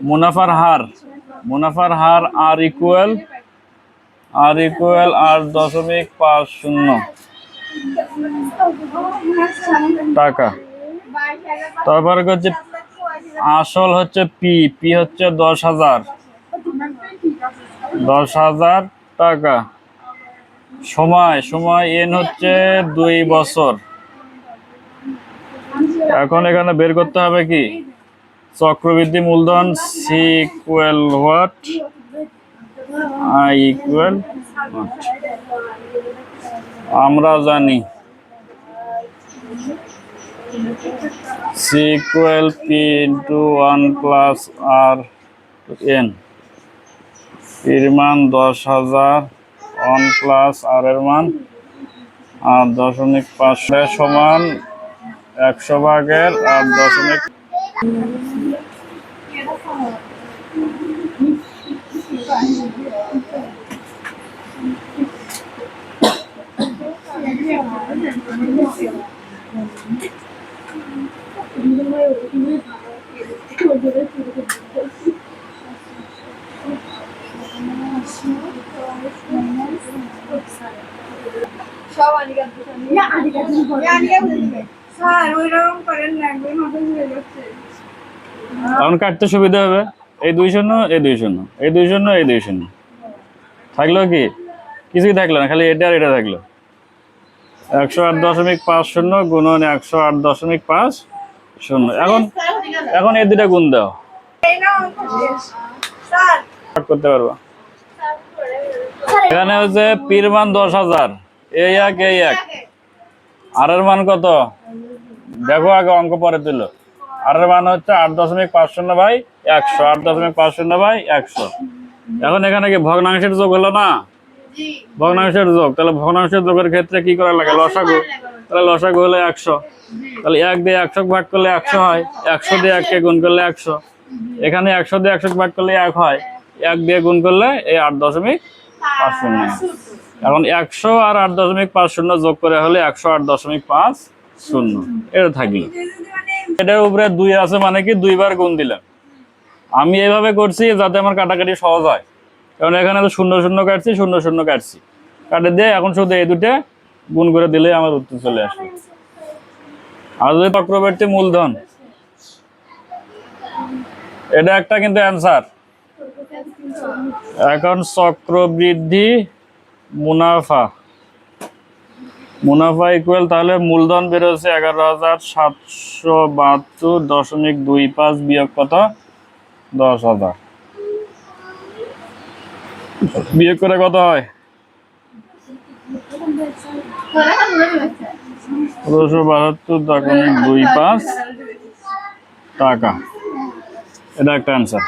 মুনাফার হার, মুনাফার হার আর ইকুয়াল 8.50 টাকা। তারপরে হচ্ছে আসল হচ্ছে পি হচ্ছে 10,000 টাকা। সময় এন হচ্ছে 2 বছর। এখন এখানে বের করতে হবে কি চক্রবৃদ্ধি মূলধন C equal what, I equal আমরা জানি C equal P into 1 plus R N. পির মান 10,000, 1 প্লাস আর এর মান 8.5 সমান 100 ভাগের 8. এখন কাটতে সুবিধা হবে এই 2 শূন্য, এই 2 শূন্য, এই 2 শূন্য, এই 2 শূন্য থাকলো কি কিছুই থাকলো না, খালি এটা আর এটা থাকলো। 108.50 গুণন 108.50। এখন এই দুটা গুণ দাও, করতে পারবা। এখানে হচ্ছে পির মান 10,000, এই এক আর এর মান কত দেখো, আগে অঙ্ক পরে দিল। আর এর মান হচ্ছে 8.50 বাই 100, 8.50 বাই 100। এখন এখানে কি ভগ্নাংশের যোগ হলো না, ভগ্নাংশের যোগ। তাহলে ভগ্নাংশের যোগের ক্ষেত্রে কি করা লাগে, লসাগু। তাহলে লসাগু হলো 100। তাহলে 1 দিয়ে 100 ভাগ করলে 100 হয়, 100 দিয়ে 1 কে গুণ করলে 100। এখানে 100 দিয়ে 100 ভাগ করলে 1 হয়, 1 দিয়ে গুণ করলে এই 8.50। এখন 100 আর 8.50 যোগ করে হলে 108.50 এটা থাকলো। এটার উপরে 2 আছে মানে কি 2 বার গুণ দিলাম। আমি এইভাবে করছি যাতে আমার কাটাকাটি সহজ হয়, কারণ এখানে তো 0 0 কাটছি, 0 0 কাটছি, কাটে দিয়ে এখন শুধু এই দুটো গুণ করে দিলে আমার উত্তর চলে আসবে। আর যদি চক্রবর্তী মূলধন, এটা একটা কিন্তু অ্যান্সার। এখন চক্রবৃদ্ধি মুনাফা ইকুয়াল, তাহলে মূলধন বেরোচ্ছে 11,772.25 বিয়োগ কত 10,000, বিয়োগ করে কত হয় 1572.25 টাকা। এটা একটা অ্যান্সার।